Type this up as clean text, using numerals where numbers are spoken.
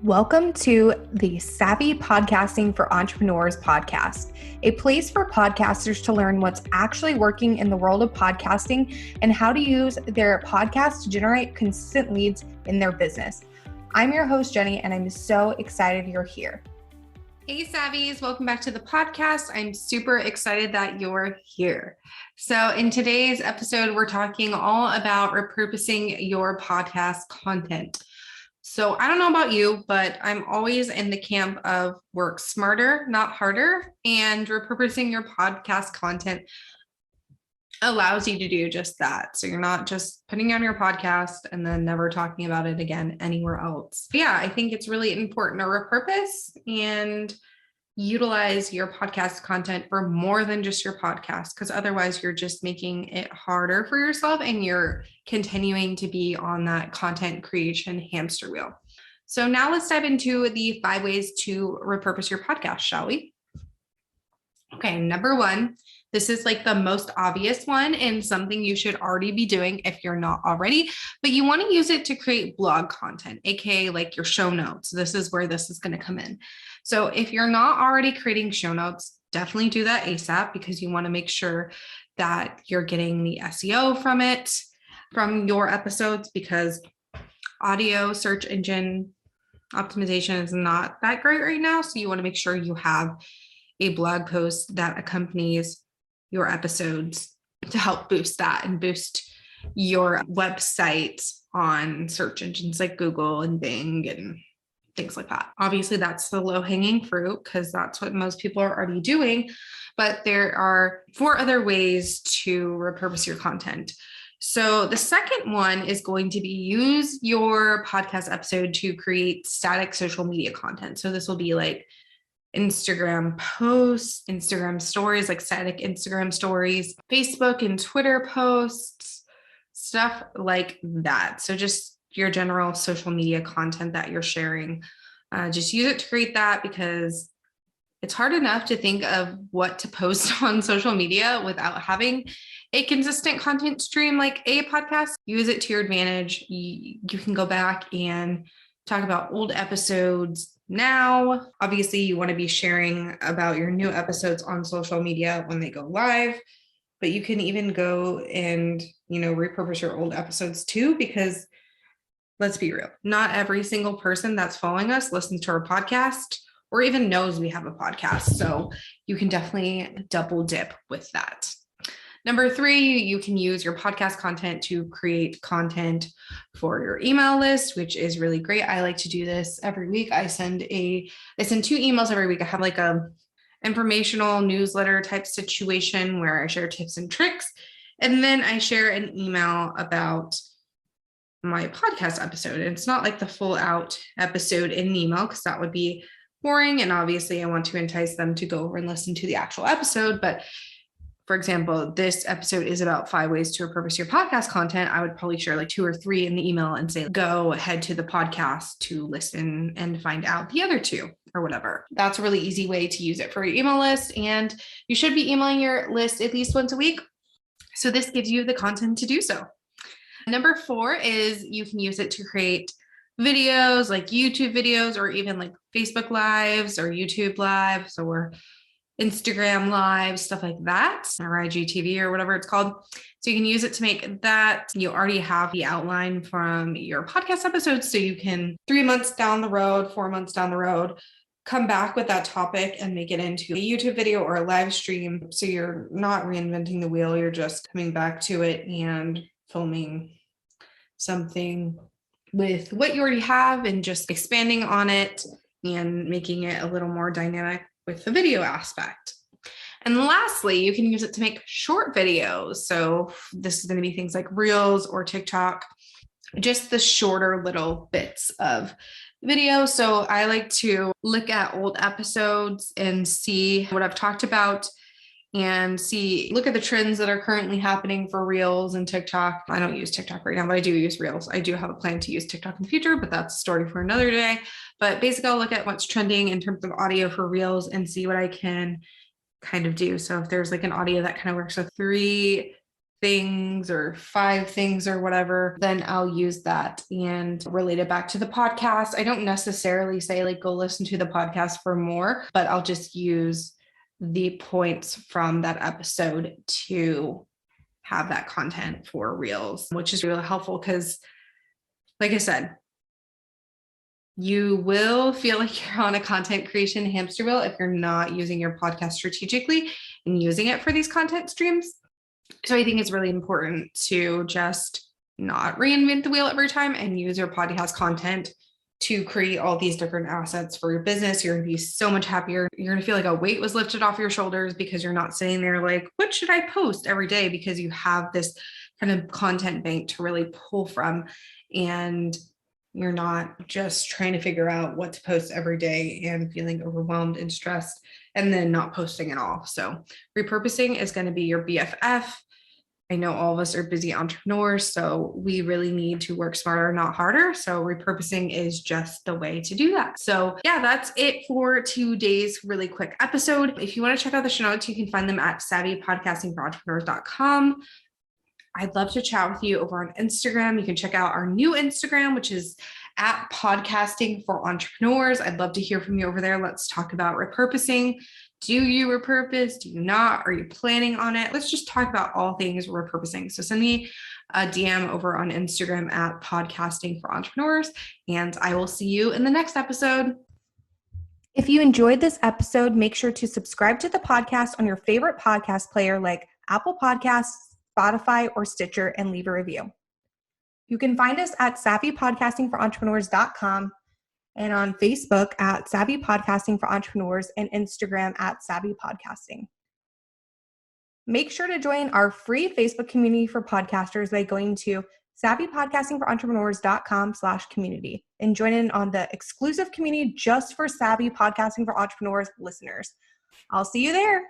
Welcome to the Savvy Podcasting for Entrepreneurs podcast, a place for podcasters to learn what's actually working in the world of podcasting and how to use their podcast to generate consistent leads in their business. I'm your host, Jenny, and I'm so excited you're here. Hey, Savvies, welcome back to the podcast. I'm super excited that you're here. So in today's episode, we're talking all about repurposing your podcast content. So I don't know about you, but I'm always in the camp of work smarter, not harder. And repurposing your podcast content allows you to do just that. So you're not just putting it on your podcast and then never talking about it again anywhere else. Yeah, I think it's really important to repurpose and utilize your podcast content for more than just your podcast, because otherwise you're just making it harder for yourself and you're continuing to be on that content creation hamster wheel. So now let's dive into the 5 ways to repurpose your podcast, shall we? Okay, number 1, this is like the most obvious one and something you should already be doing if you're not already, but you want to use it to create blog content, aka like your show notes. This is where this is going to come in. So if you're not already creating show notes, definitely do that ASAP, because you want to make sure that you're getting the SEO from it, from your episodes, because audio search engine optimization is not that great right now. So you want to make sure you have a blog post that accompanies your episodes to help boost that and boost your website on search engines like Google and Bing and things like that. Obviously, that's the low-hanging fruit because that's what most people are already doing. But there are 4 other ways to repurpose your content. So the second one is going to be use your podcast episode to create static social media content. So this will be like Instagram posts, Instagram stories, like static Instagram stories, Facebook and Twitter posts, stuff like that. So just your general social media content that you're sharing. Just use it to create that, because it's hard enough to think of what to post on social media without having a consistent content stream like a podcast. Use it to your advantage. You can go back and talk about old episodes now. Obviously, you want to be sharing about your new episodes on social media when they go live, but you can even go and, repurpose your old episodes too, because let's be real, not every single person that's following us listens to our podcast or even knows we have a podcast. So you can definitely double dip with that. Number 3, you can use your podcast content to create content for your email list, which is really great. I like to do this every week. I send 2 emails every week. I have like a informational newsletter type situation where I share tips and tricks. And then I share an email about my podcast episode. And it's not like the full out episode in an email, because that would be boring. And obviously I want to entice them to go over and listen to the actual episode. But for example, this episode is about 5 ways to repurpose your podcast content. I would probably share like 2 or 3 in the email and say, go head to the podcast to listen and find out the other 2 or whatever. That's a really easy way to use it for your email list. And you should be emailing your list at least once a week. So this gives you the content to do so. Number 4 is you can use it to create videos like YouTube videos, or even like Facebook lives or YouTube lives or Instagram live, stuff like that, or IGTV or whatever it's called. So you can use it to make that. You already have the outline from your podcast episodes. So you can 3 months down the road, 4 months down the road, come back with that topic and make it into a YouTube video or a live stream. So you're not reinventing the wheel. You're just coming back to it and filming something with what you already have and just expanding on it and making it a little more dynamic with the video aspect. And lastly, you can use it to make short videos. So this is going to be things like Reels or TikTok, just the shorter little bits of video. So I like to look at old episodes and see what I've talked about and look at the trends that are currently happening for Reels and TikTok. I don't use TikTok right now, but I do use Reels. I do have a plan to use TikTok in the future, but that's a story for another day. But basically, I'll look at what's trending in terms of audio for Reels and see what I can kind of do. So if there's like an audio that kind of works with 3 things or 5 things or whatever, then I'll use that and relate it back to the podcast. I don't necessarily say like, go listen to the podcast for more, but I'll just use the points from that episode to have that content for reels, which is really helpful because, like I said, you will feel like you're on a content creation hamster wheel if you're not using your podcast strategically and using it for these content streams. So I think it's really important to just not reinvent the wheel every time and use your podcast content to create all these different assets for your business. You're going to be so much happier. You're going to feel like a weight was lifted off your shoulders because you're not sitting there like, what should I post every day? Because you have this kind of content bank to really pull from, and you're not just trying to figure out what to post every day and feeling overwhelmed and stressed and then not posting at all. So repurposing is going to be your BFF. I know all of us are busy entrepreneurs, so we really need to work smarter, not harder. So repurposing is just the way to do that. So yeah, that's it for today's really quick episode. If you want to check out the show notes, you can find them at savvypodcastingforentrepreneurs.com. I'd love to chat with you over on Instagram. You can check out our new Instagram, which is at Podcasting for Entrepreneurs. I'd love to hear from you over there. Let's talk about repurposing. Do you repurpose? Do you not? Are you planning on it? Let's just talk about all things repurposing. So send me a DM over on Instagram at Podcasting for Entrepreneurs, and I will see you in the next episode. If you enjoyed this episode, make sure to subscribe to the podcast on your favorite podcast player like Apple Podcasts, Spotify, or Stitcher, and leave a review. You can find us at savvypodcastingforentrepreneurs.com and on Facebook at Savvy Podcasting for Entrepreneurs and Instagram at Savvy Podcasting. Make sure to join our free Facebook community for podcasters by going to savvypodcastingforentrepreneurs.com/community and join in on the exclusive community just for Savvy Podcasting for Entrepreneurs listeners. I'll see you there.